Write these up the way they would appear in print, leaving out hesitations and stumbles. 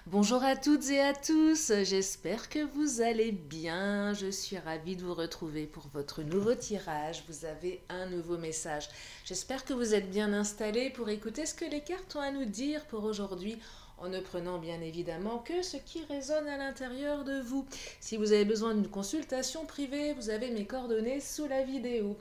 Bonjour à toutes et à tous, j'espère que vous allez bien. Je suis ravie de vous retrouver pour votre nouveau tirage. Vous avez un nouveau message. J'espère que vous êtes bien installés pour écouter ce que les cartes ont à nous dire pour aujourd'hui, en ne prenant bien évidemment que ce qui résonne à l'intérieur de vous. Si vous avez besoin d'une consultation privée, vous avez mes coordonnées sous la vidéo.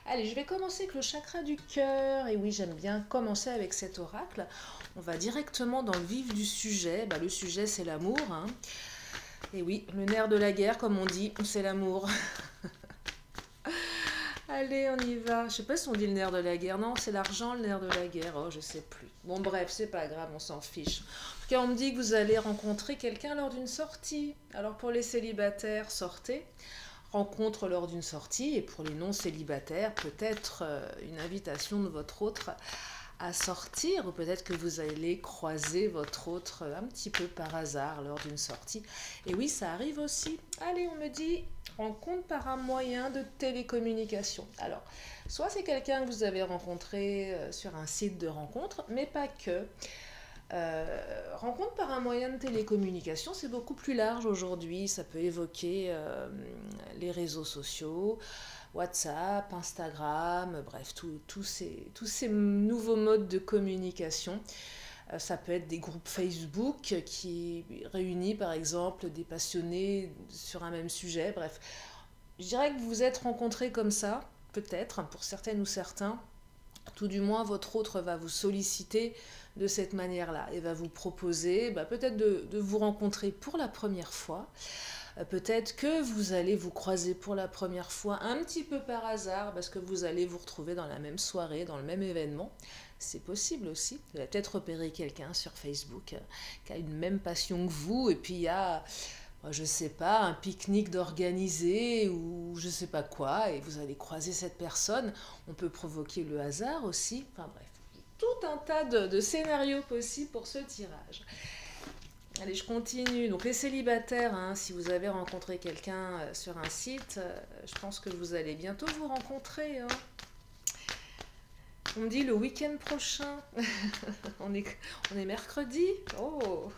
Allez, je vais commencer avec le chakra du cœur. Et oui, j'aime bien commencer avec cet oracle. On va directement dans le vif du sujet. Le sujet, c'est l'amour, hein. Et oui, le nerf de la guerre, comme on dit, c'est l'amour. Allez, on y va. Je sais pas si on dit le nerf de la guerre. Non, c'est l'argent, le nerf de la guerre. Oh, je sais plus. Bon, bref, c'est pas grave, on s'en fiche. En tout cas, on me dit que vous allez rencontrer quelqu'un lors d'une sortie. Alors, pour les célibataires, sortez. Rencontre lors d'une sortie. Et pour les non-célibataires, peut-être une invitation de votre autre à sortir, ou peut-être que vous allez croiser votre autre un petit peu par hasard lors d'une sortie. Et oui, ça arrive aussi. Allez, on me dit rencontre par un moyen de télécommunication. Alors, soit c'est quelqu'un que vous avez rencontré sur un site de rencontre, mais pas que. Rencontre par un moyen de télécommunication, c'est beaucoup plus large aujourd'hui. Ça peut évoquer les réseaux sociaux, WhatsApp, Instagram, bref, tous ces nouveaux modes de communication. Ça peut être des groupes Facebook qui réunissent par exemple des passionnés sur un même sujet. Bref, je dirais que vous vous êtes rencontrés comme ça, peut-être, pour certaines ou certains. Tout du moins, votre autre va vous solliciter de cette manière-là et va vous proposer peut-être de vous rencontrer pour la première fois. Peut-être que vous allez vous croiser pour la première fois un petit peu par hasard parce que vous allez vous retrouver dans la même soirée, dans le même événement. C'est possible aussi. Vous allez peut-être repérer quelqu'un sur Facebook qui a une même passion que vous et puis il y a, je sais pas, un pique-nique d'organiser ou je sais pas quoi et vous allez croiser cette personne. On peut provoquer le hasard aussi. Enfin bref, tout un tas de scénarios possibles pour ce tirage. Allez, je continue. Donc les célibataires, hein, si vous avez rencontré quelqu'un sur un site, je pense que vous allez bientôt vous rencontrer, hein. On me dit le week-end prochain. on est mercredi. Oh,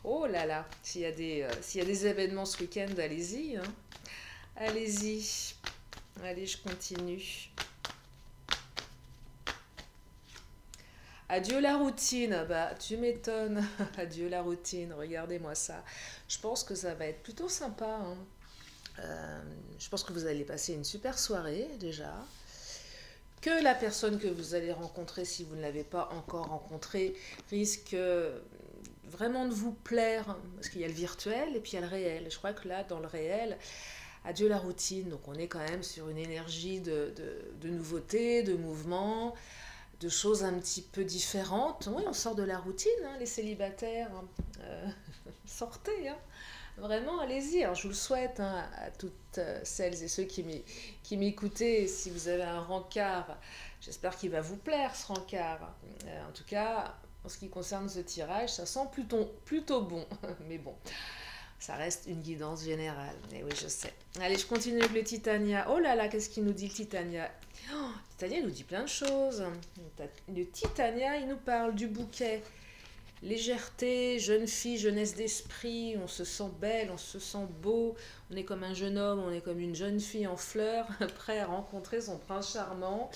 oh là là. S'il y a des événements ce week-end, allez-y, hein. Allez-y. Allez, je continue. Adieu la routine, tu m'étonnes. Adieu la routine, regardez-moi ça. Je pense que ça va être plutôt sympa, hein. Je pense que vous allez passer une super soirée déjà. Que la personne que vous allez rencontrer, si vous ne l'avez pas encore rencontrée, risque vraiment de vous plaire. Parce qu'il y a le virtuel et puis il y a le réel. Je crois que là, dans le réel, adieu la routine. Donc on est quand même sur une énergie de nouveauté, de mouvement, de choses un petit peu différentes. Oui, on sort de la routine, hein, les célibataires. Sortez, hein. Vraiment, allez-y. Alors, je vous le souhaite, hein, à toutes celles et ceux qui m'écoutez. Si vous avez un rencard, j'espère qu'il va vous plaire, ce rencard. En tout cas, en ce qui concerne ce tirage, ça sent plutôt bon. Mais bon, ça reste une guidance générale. Et oui, je sais. Allez, je continue avec le Titania. Oh là là, qu'est-ce qu'il nous dit le Titania? Oh, Titania il nous dit plein de choses. Le Titania, il nous parle du bouquet. Légèreté, jeune fille, jeunesse d'esprit, on se sent belle, on se sent beau, on est comme un jeune homme, on est comme une jeune fille en fleurs, prêt à rencontrer son prince charmant.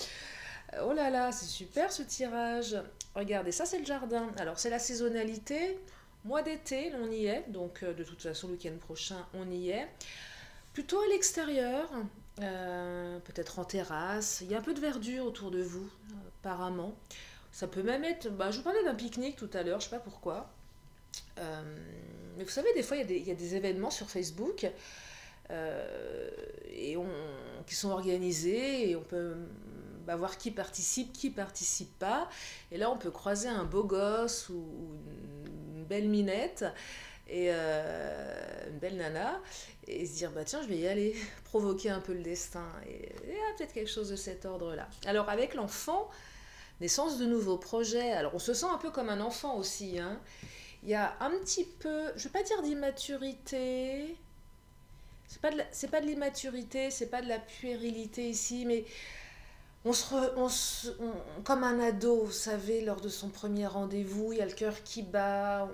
Oh là là, c'est super ce tirage. Regardez, ça c'est le jardin. Alors c'est la saisonnalité, mois d'été, on y est, donc de toute façon le week-end prochain on y est. Plutôt à l'extérieur, peut-être en terrasse, il y a un peu de verdure autour de vous, apparemment. Ça peut même être, je vous parlais d'un pique-nique tout à l'heure, je ne sais pas pourquoi. Euh, mais vous savez, des fois, il y a des événements sur Facebook qui sont organisés et on peut voir qui participe pas. Et là, on peut croiser un beau gosse ou une belle minette et une belle nana et se dire, tiens, je vais y aller, provoquer un peu le destin. Et il y a peut-être quelque chose de cet ordre-là. Alors, avec l'enfant, naissance de nouveaux projets. Alors, on se sent un peu comme un enfant aussi, hein. Il y a un petit peu, je ne vais pas dire d'immaturité, c'est pas de l'immaturité, c'est pas de la puérilité ici, mais comme un ado, vous savez, lors de son premier rendez-vous, il y a le cœur qui bat,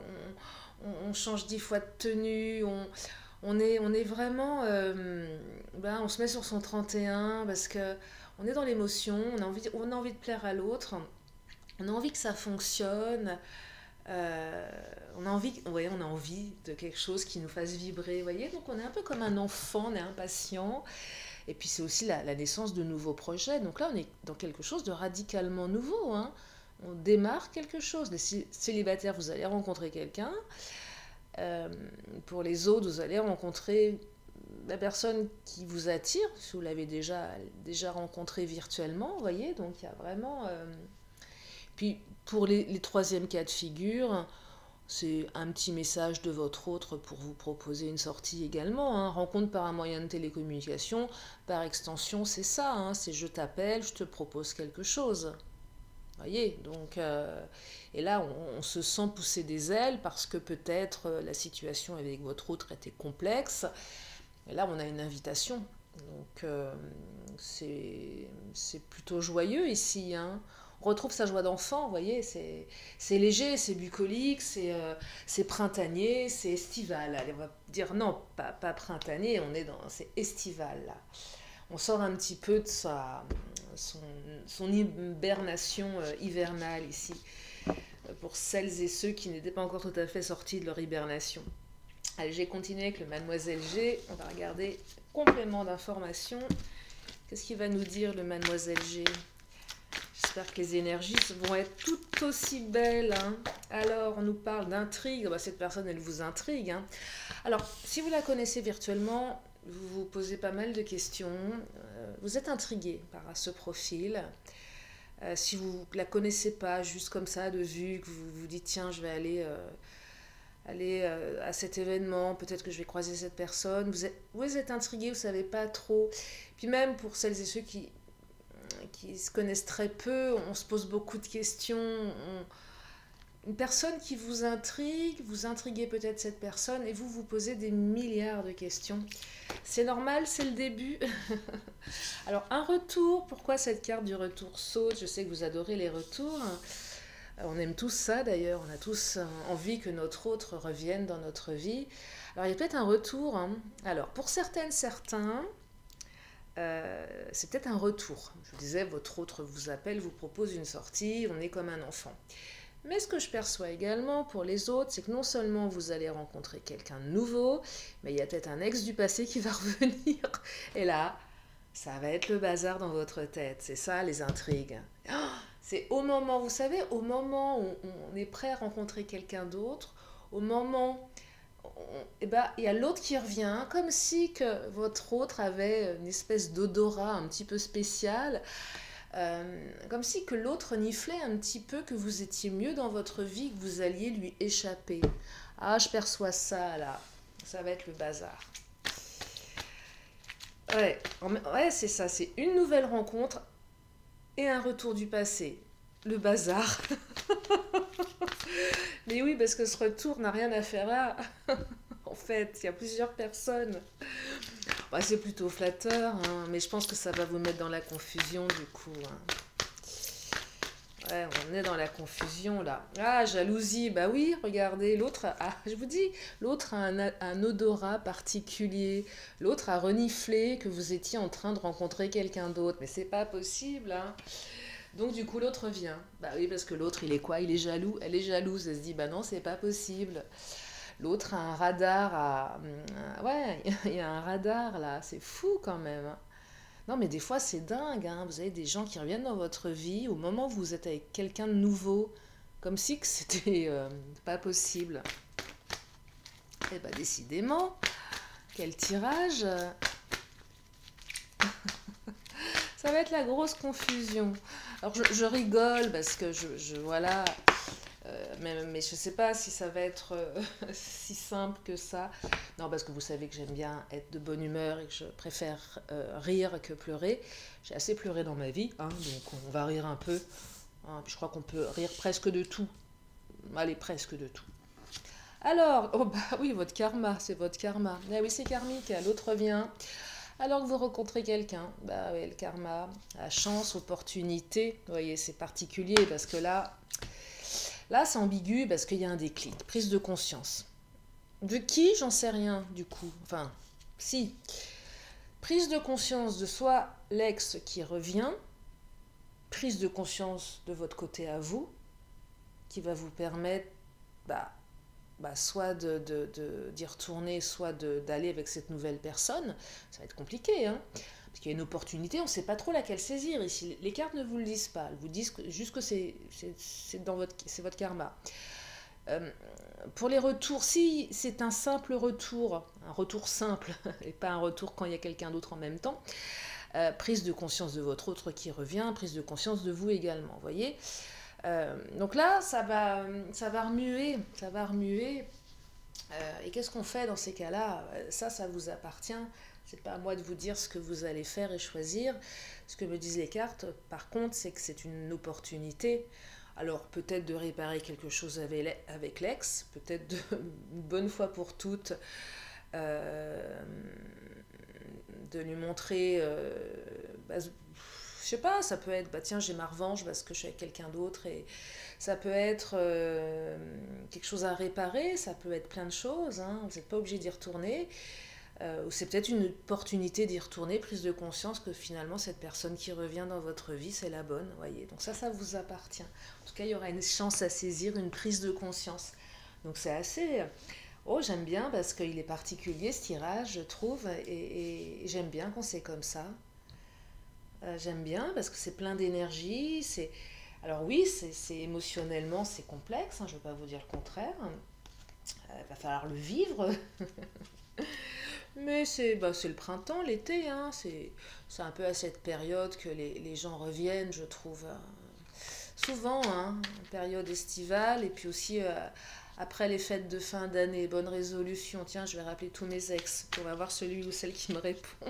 on change 10 fois de tenue, on est vraiment, on se met sur son 31 parce que on est dans l'émotion, on a envie de plaire à l'autre, on a envie que ça fonctionne, on a envie de quelque chose qui nous fasse vibrer, vous voyez, donc on est un peu comme un enfant, on est impatient. Et puis c'est aussi la naissance de nouveaux projets. Donc là, on est dans quelque chose de radicalement nouveau, hein. On démarre quelque chose. Les célibataires, vous allez rencontrer quelqu'un. Euh, pour les autres, vous allez rencontrer la personne qui vous attire, si vous l'avez déjà rencontré virtuellement, vous voyez. Donc il y a vraiment... Puis pour les troisièmes cas de figure, c'est un petit message de votre autre pour vous proposer une sortie également, hein. Rencontre par un moyen de télécommunication, par extension, c'est ça, hein. C'est je t'appelle, je te propose quelque chose. Voyez, donc, et là, on se sent pousser des ailes parce que peut-être la situation avec votre autre était complexe. Et là, on a une invitation. Donc, c'est plutôt joyeux ici, hein. On retrouve sa joie d'enfant, vous voyez, c'est léger, c'est bucolique, c'est printanier, c'est estival. Allez, on va dire non, pas printanier, c'est estival là. On sort un petit peu de son hibernation hivernale ici, pour celles et ceux qui n'étaient pas encore tout à fait sortis de leur hibernation. Allez, j'ai continué avec le Mademoiselle G. On va regarder complément d'information. Qu'est-ce qu'il va nous dire le Mademoiselle G? J'espère que les énergies vont être tout aussi belles, hein. Alors, on nous parle d'intrigue. Bah, cette personne, elle vous intrigue, hein. Alors, si vous la connaissez virtuellement, vous vous posez pas mal de questions. Vous êtes intrigué par ce profil. Si vous ne la connaissez pas, juste comme ça, de vue, que vous vous dites, tiens, je vais aller à cet événement, peut-être que je vais croiser cette personne. Vous êtes intrigué, vous ne savez pas trop. Puis même pour celles et ceux qui se connaissent très peu, on se pose beaucoup de questions. Une personne qui vous intriguez peut-être cette personne et vous posez des milliards de questions. C'est normal, c'est le début. Alors, un retour, pourquoi cette carte du retour saute? Je sais que vous adorez les retours. On aime tous ça d'ailleurs, on a tous envie que notre autre revienne dans notre vie. Alors, il y a peut-être un retour, hein. Alors, pour certains, c'est peut-être un retour. Je vous disais, votre autre vous appelle, vous propose une sortie, on est comme un enfant. Mais ce que je perçois également pour les autres, c'est que non seulement vous allez rencontrer quelqu'un de nouveau, mais il y a peut-être un ex du passé qui va revenir. Et là, ça va être le bazar dans votre tête. C'est ça les intrigues. C'est au moment, vous savez, au moment où on est prêt à rencontrer quelqu'un d'autre, au moment il y a l'autre qui revient, comme si que votre autre avait une espèce d'odorat un petit peu spécial. Comme si que l'autre niflait un petit peu que vous étiez mieux dans votre vie, que vous alliez lui échapper. Ah, je perçois ça là, ça va être le bazar. Ouais, c'est ça, c'est une nouvelle rencontre et un retour du passé. Le bazar. Mais oui, parce que ce retour n'a rien à faire là. En fait, il y a plusieurs personnes. Bah, c'est plutôt flatteur, hein, mais je pense que ça va vous mettre dans la confusion du coup, hein. Ouais, on est dans la confusion là. Ah, jalousie, bah oui, regardez, l'autre, je vous dis, l'autre a un odorat particulier. L'autre a reniflé que vous étiez en train de rencontrer quelqu'un d'autre, mais c'est pas possible, hein. Donc du coup, l'autre vient. Bah oui, parce que l'autre, il est quoi? Il est jaloux, elle est jalouse, elle se dit, bah non, c'est pas possible. L'autre a un radar ouais, il y a un radar là, c'est fou quand même, hein. Non mais des fois c'est dingue, hein. Vous avez des gens qui reviennent dans votre vie au moment où vous êtes avec quelqu'un de nouveau, comme si que c'était pas possible. Eh ben décidément, quel tirage. Ça va être la grosse confusion. Alors je rigole parce que voilà, mais je ne sais pas si ça va être si simple que ça. Non, parce que vous savez que j'aime bien être de bonne humeur et que je préfère rire que pleurer. J'ai assez pleuré dans ma vie, hein, donc on va rire un peu, hein, puis je crois qu'on peut rire presque de tout. Allez, presque de tout. Alors, oh bah oui, votre karma, c'est votre karma. Ah oui, c'est karmique, l'autre vient. Alors que vous rencontrez quelqu'un, bah ouais, le karma, la chance, opportunité, vous voyez, c'est particulier parce que là c'est ambigu parce qu'il y a un déclic, prise de conscience. De qui, j'en sais rien du coup. Enfin, si, prise de conscience de soit l'ex qui revient, prise de conscience de votre côté à vous, qui va vous permettre bah, soit d'y retourner, soit d'aller avec cette nouvelle personne. Ça va être compliqué, hein, parce qu'il y a une opportunité, on ne sait pas trop laquelle saisir ici. Les cartes ne vous le disent pas, elles vous disent juste que c'est votre karma. Euh, pour les retours, si c'est un simple retour, un retour simple, et pas un retour quand il y a quelqu'un d'autre en même temps, prise de conscience de votre autre qui revient, prise de conscience de vous également, vous voyez. Donc là, ça va remuer, ça va remuer. Et qu'est-ce qu'on fait dans ces cas-là? Ça vous appartient. C'est pas à moi de vous dire ce que vous allez faire et choisir. Ce que me disent les cartes, par contre, c'est que c'est une opportunité. Alors peut-être de réparer quelque chose avec l'ex, peut-être une bonne fois pour toutes euh, de lui montrer, je sais pas, ça peut être, bah tiens, j'ai ma revanche parce que je suis avec quelqu'un d'autre, et ça peut être quelque chose à réparer, ça peut être plein de choses, hein, vous n'êtes pas obligé d'y retourner, ou c'est peut-être une opportunité d'y retourner, prise de conscience que finalement cette personne qui revient dans votre vie, c'est la bonne, voyez. Donc ça vous appartient. En tout cas, il y aura une chance à saisir, une prise de conscience. Donc c'est assez... Oh, j'aime bien parce qu'il est particulier ce tirage, je trouve, et j'aime bien quand c'est comme ça. J'aime bien parce que c'est plein d'énergie. Alors oui, c'est émotionnellement, c'est complexe, hein, je ne vais pas vous dire le contraire. Il va falloir le vivre. Mais c'est le printemps, l'été, hein, c'est un peu à cette période que les gens reviennent, je trouve. Souvent, hein, période estivale, et puis aussi après les fêtes de fin d'année, bonne résolution. Tiens, je vais rappeler tous mes ex pour avoir celui ou celle qui me répond.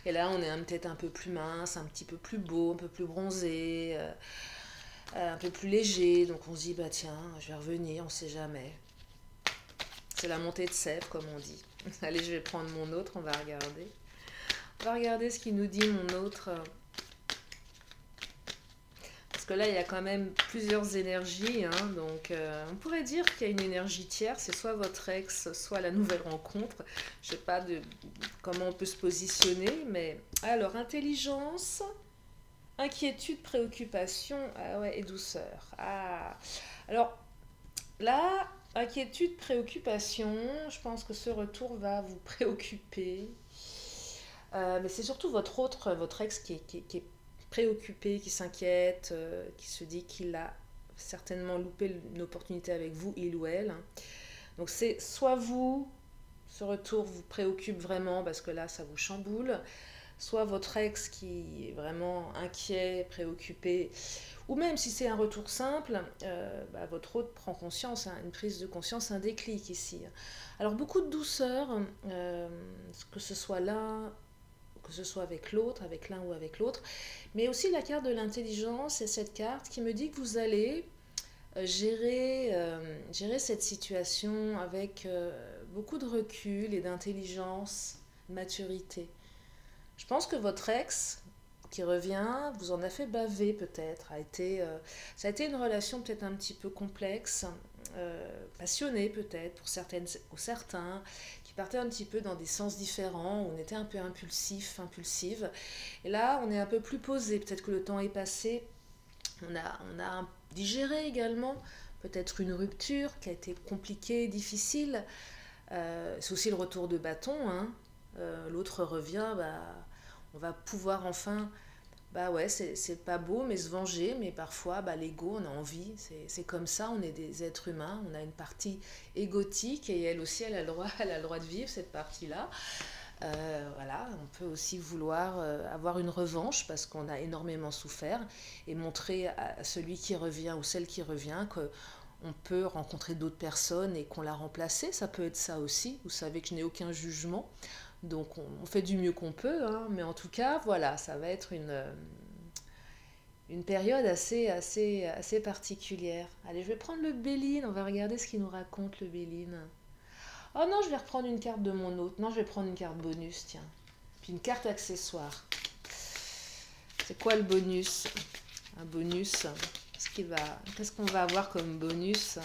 Et là, on est peut-être un peu plus mince, un petit peu plus beau, un peu plus bronzé, un peu plus léger. Donc on se dit, bah tiens, je vais revenir, on sait jamais. C'est la montée de sève, comme on dit. Allez, je vais prendre mon autre, on va regarder. On va regarder ce qu'il nous dit, mon autre. Parce que là, il y a quand même plusieurs énergies. Hein, donc, on pourrait dire qu'il y a une énergie tierce. C'est soit votre ex, soit la nouvelle rencontre. Je ne sais pas comment on peut se positionner. Mais alors, intelligence, inquiétude, préoccupation, ah ouais, et douceur. Ah. Alors, là, inquiétude, préoccupation, je pense que ce retour va vous préoccuper. Mais c'est surtout votre ex qui est préoccupé, qui s'inquiète, qui se dit qu'il a certainement loupé une opportunité avec vous, il ou elle. Donc c'est soit vous, ce retour vous préoccupe vraiment parce que là ça vous chamboule, soit votre ex qui est vraiment inquiet, préoccupé, ou même si c'est un retour simple, votre autre prend conscience, hein, une prise de conscience, un déclic ici. Alors beaucoup de douceur, que ce soit là, que ce soit avec l'autre, avec l'un ou avec l'autre, mais aussi la carte de l'intelligence, c'est cette carte qui me dit que vous allez gérer cette situation avec beaucoup de recul et d'intelligence, de maturité. Je pense que votre ex qui revient, vous en a fait baver peut-être, ça a été une relation peut-être un petit peu complexe, passionnée peut-être pour certaines ou certains, qui partaient un petit peu dans des sens différents, où on était un peu impulsive. Et là, on est un peu plus posé, peut-être que le temps est passé, on a digéré également peut-être une rupture qui a été compliquée, difficile. C'est aussi le retour de bâton, hein. L'autre revient, on va pouvoir enfin, ouais, c'est pas beau, mais se venger, mais parfois, l'ego, on a envie, c'est comme ça, on est des êtres humains, on a une partie égotique, et elle aussi, elle a le droit de vivre cette partie-là. Voilà, on peut aussi vouloir avoir une revanche parce qu'on a énormément souffert et montrer à celui qui revient ou celle qui revient que on peut rencontrer d'autres personnes et qu'on l'a remplacé, ça peut être ça aussi. Vous savez que je n'ai aucun jugement, donc on fait du mieux qu'on peut, hein, mais en tout cas, voilà, ça va être une période assez particulière. Allez, je vais prendre le Béline, on va regarder ce qu'il nous raconte le Béline. Oh non, je vais reprendre une carte de mon autre. Non, je vais prendre une carte bonus, tiens. Puis une carte accessoire. C'est quoi le bonus? Un bonus. Qu'est-ce qu'on va avoir comme bonus?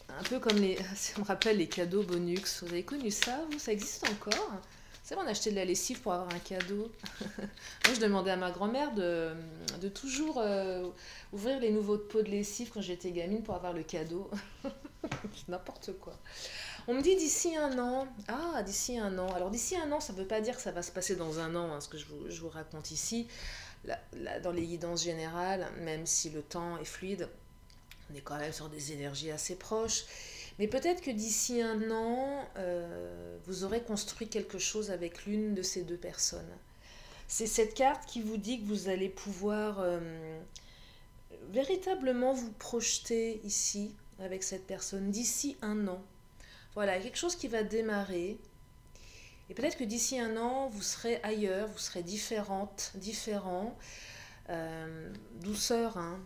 Un peu comme les, ça me rappelle les cadeaux bonus. Vous avez connu ça, vous? Ça existe encore? C'est vrai, on achetait de la lessive pour avoir un cadeau. Moi, je demandais à ma grand-mère de toujours ouvrir les nouveaux pots de lessive quand j'étais gamine pour avoir le cadeau. N'importe quoi. On me dit d'ici un an. Ah, d'ici un an. Alors d'ici un an, ça ne veut pas dire que ça va se passer dans un an, hein, ce que je vous raconte ici. Là, dans les guidances générales, même si le temps est fluide, on est quand même sur des énergies assez proches. Mais peut-être que d'ici un an, vous aurez construit quelque chose avec l'une de ces deux personnes. C'est cette carte qui vous dit que vous allez pouvoir véritablement vous projeter ici avec cette personne d'ici un an. Voilà, quelque chose qui va démarrer. Et peut-être que d'ici un an, vous serez ailleurs, vous serez différente, différent. Douceur, hein.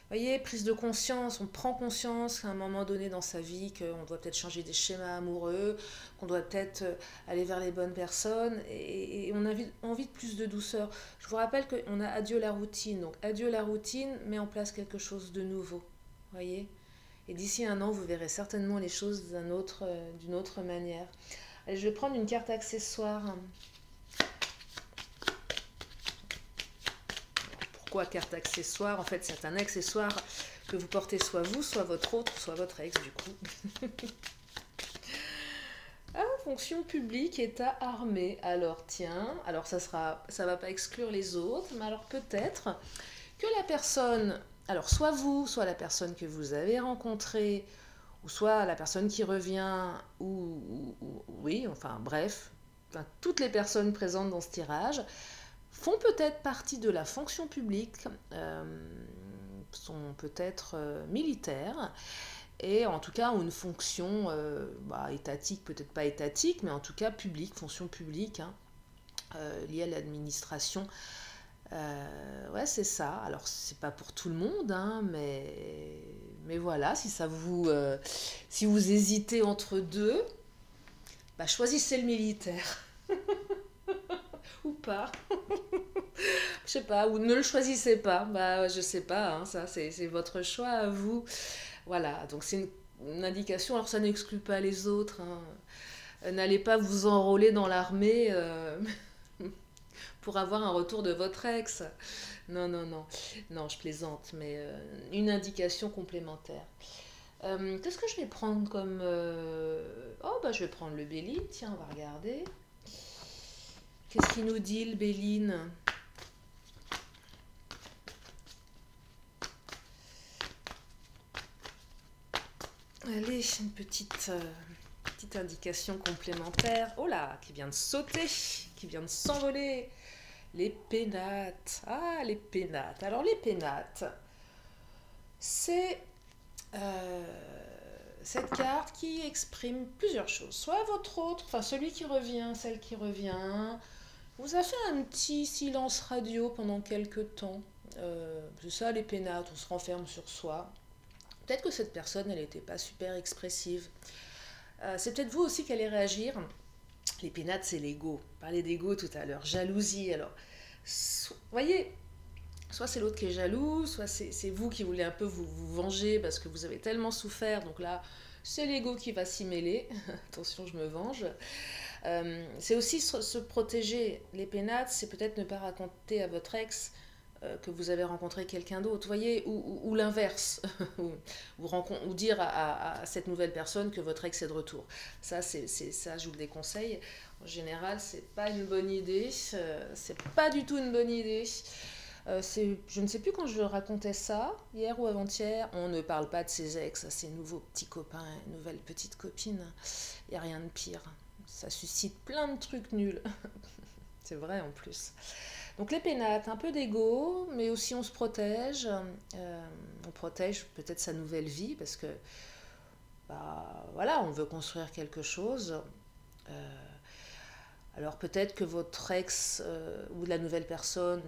Voyez, prise de conscience, on prend conscience qu'à un moment donné dans sa vie, qu'on doit peut-être changer des schémas amoureux, qu'on doit peut-être aller vers les bonnes personnes, et on a envie de plus de douceur. Je vous rappelle qu'on a adieu la routine, donc adieu la routine, met en place quelque chose de nouveau, voyez. Et d'ici un an, vous verrez certainement les choses d'une autre manière. Allez, je vais prendre une carte accessoire. Pourquoi carte accessoire? En fait, c'est un accessoire que vous portez soit vous, soit votre autre, soit votre ex, du coup. Ah, fonction publique, état armé. Alors, tiens, alors ça va pas exclure les autres, mais alors peut-être que la personne, alors soit vous, soit la personne que vous avez rencontrée, ou soit la personne qui revient, oui, enfin bref, enfin, toutes les personnes présentes dans ce tirage font peut-être partie de la fonction publique, sont peut-être militaires, et en tout cas ont une fonction étatique, peut-être pas étatique, mais en tout cas publique, fonction publique, hein, liée à l'administration. Ouais, c'est ça. Alors, c'est pas pour tout le monde, hein, mais voilà, si vous hésitez entre deux, bah, choisissez le militaire. Ou pas. Je sais pas, ou ne le choisissez pas. Bah, je sais pas, hein, ça, c'est votre choix à vous. Voilà, donc c'est une indication. Alors, ça n'exclut pas les autres, hein. N'allez pas vous enrôler dans l'armée pour avoir un retour de votre ex. Non, non, non. Non, je plaisante, mais une indication complémentaire. Qu'est-ce que je vais prendre comme... Oh, bah, je vais prendre le Béline. Tiens, on va regarder. Qu'est-ce qu'il nous dit, le Béline? Allez, une petite indication complémentaire. Oh là, qui vient de sauter, qui vient de s'envoler. Les pénates. Ah, les pénates. Alors, les pénates, c'est cette carte qui exprime plusieurs choses. Soit votre autre, enfin celui qui revient, celle qui revient, vous a fait un petit silence radio pendant quelques temps. C'est ça, les pénates, on se renferme sur soi. Peut-être que cette personne, elle n'était pas super expressive. C'est peut-être vous aussi qui allez réagir. Les pénates, c'est l'ego. On parlait d'ego tout à l'heure. Jalousie, alors. Voyez, soit c'est l'autre qui est jaloux, soit c'est vous qui voulez un peu vous venger parce que vous avez tellement souffert. Donc là, c'est l'ego qui va s'y mêler. Attention, je me venge. C'est aussi se protéger. Les pénates, c'est peut-être ne pas raconter à votre ex que vous avez rencontré quelqu'un d'autre, voyez, ou l'inverse, ou dire à cette nouvelle personne que votre ex est de retour. Ça, ça, je vous le déconseille. En général, c'est pas une bonne idée, c'est pas du tout une bonne idée. Je ne sais plus quand je racontais ça, hier ou avant-hier, on ne parle pas de ses ex, à ses nouveaux petits copains, nouvelles petites copines. Il n'y a rien de pire. Ça suscite plein de trucs nuls. C'est vrai en plus. Donc les pénates, un peu d'ego, mais aussi on se protège. On protège peut-être sa nouvelle vie parce que voilà, on veut construire quelque chose. Alors peut-être que votre ex ou la nouvelle personne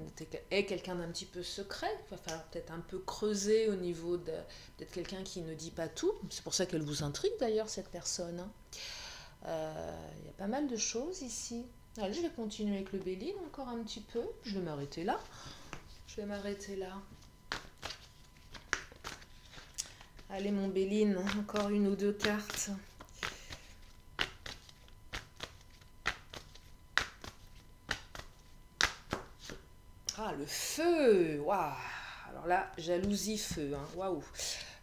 est quelqu'un d'un petit peu secret. Il va falloir peut-être un peu creuser au niveau de peut-être quelqu'un qui ne dit pas tout. C'est pour ça qu'elle vous intrigue d'ailleurs, cette personne, hein. Il y a pas mal de choses ici. Allez, je vais continuer avec le Béline encore un petit peu. Je vais m'arrêter là. Je vais m'arrêter là. Allez, mon Béline, encore une ou deux cartes. Ah, le feu! Waouh! Alors là, jalousie, feu, hein. Waouh!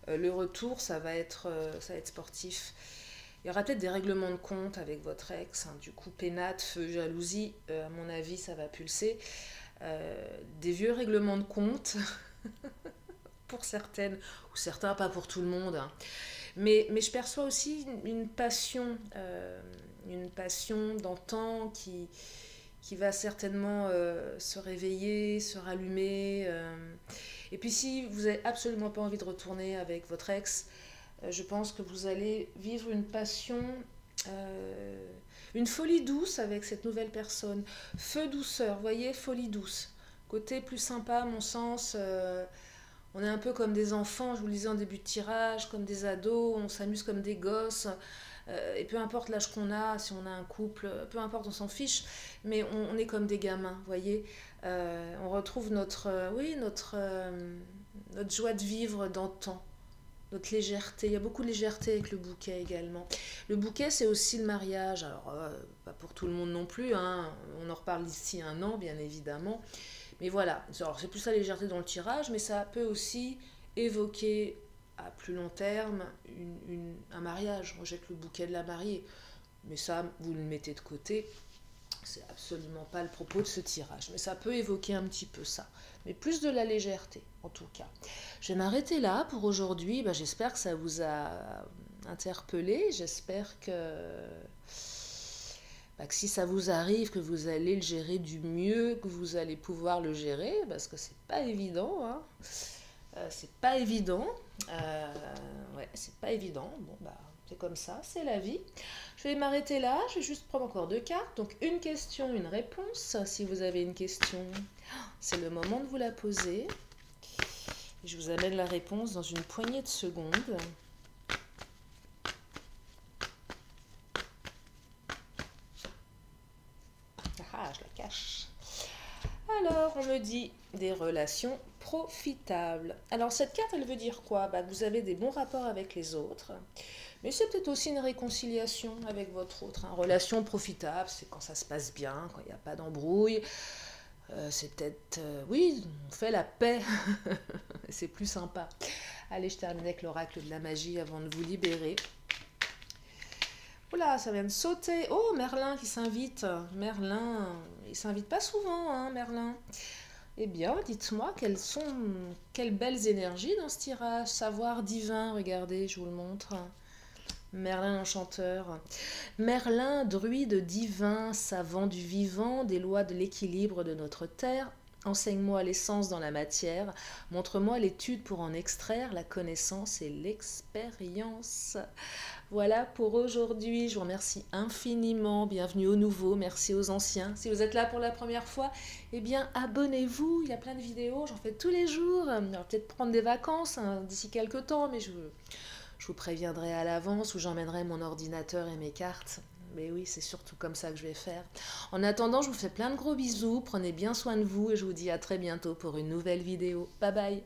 Le retour, ça va être sportif. Il y aura peut-être des règlements de compte avec votre ex, hein. Du coup, pénate, feu, jalousie, à mon avis, ça va pulser. Des vieux règlements de compte, pour certaines, ou certains, pas pour tout le monde, hein. Mais je perçois aussi une passion d'antan qui va certainement se réveiller, se rallumer. Et puis si vous n'avez absolument pas envie de retourner avec votre ex, je pense que vous allez vivre une passion, une folie douce avec cette nouvelle personne. Feu douceur, vous voyez, folie douce. Côté plus sympa, à mon sens, on est un peu comme des enfants, je vous le disais en début de tirage, comme des ados, on s'amuse comme des gosses. Et peu importe l'âge qu'on a, si on a un couple, peu importe, on s'en fiche, mais on est comme des gamins, vous voyez. On retrouve notre joie de vivre d'antan, notre légèreté. Il y a beaucoup de légèreté avec le bouquet également. Le bouquet, c'est aussi le mariage. Alors, pas pour tout le monde non plus, hein. On en reparle d'ici un an, bien évidemment. Mais voilà, alors, c'est plus la légèreté dans le tirage, mais ça peut aussi évoquer à plus long terme un mariage. On jette le bouquet de la mariée. Mais ça, vous le mettez de côté. C'est absolument pas le propos de ce tirage. Mais ça peut évoquer un petit peu ça. Mais plus de la légèreté, en tout cas. Je vais m'arrêter là pour aujourd'hui. J'espère que ça vous a interpellé. J'espère que si ça vous arrive, que vous allez le gérer du mieux que vous allez pouvoir le gérer, parce que c'est pas évident, hein. C'est pas évident. Ouais, c'est pas évident. Bon, c'est comme ça, c'est la vie. Je vais m'arrêter là. Je vais juste prendre encore deux cartes. Donc, une question, une réponse. Si vous avez une question, c'est le moment de vous la poser. Je vous amène la réponse dans une poignée de secondes. Ah, je la cache. Alors, on me dit des relations profitables. Alors, cette carte, elle veut dire quoi? Vous avez des bons rapports avec les autres, mais c'est peut-être aussi une réconciliation avec votre autre, hein. Relation profitable, c'est quand ça se passe bien, quand il n'y a pas d'embrouille. C'est peut-être, oui, on fait la paix. C'est plus sympa. Allez, je termine avec l'oracle de la magie avant de vous libérer. Oula, ça vient de sauter. Oh, Merlin qui s'invite. Merlin, il s'invite pas souvent, hein, Merlin. Eh bien, dites-moi quelles belles énergies dans ce tirage. Savoir divin, regardez, je vous le montre. Merlin enchanteur. Merlin, druide divin, savant du vivant, des lois de l'équilibre de notre terre. Enseigne-moi l'essence dans la matière, montre-moi l'étude pour en extraire la connaissance et l'expérience. Voilà pour aujourd'hui, je vous remercie infiniment, bienvenue aux nouveaux, merci aux anciens. Si vous êtes là pour la première fois, eh bien abonnez-vous, il y a plein de vidéos, j'en fais tous les jours. Alors peut-être prendre des vacances, hein, d'ici quelques temps, mais je vous préviendrai à l'avance ou j'emmènerai mon ordinateur et mes cartes. Mais oui, c'est surtout comme ça que je vais faire. En attendant, je vous fais plein de gros bisous, prenez bien soin de vous et je vous dis à très bientôt pour une nouvelle vidéo. Bye bye!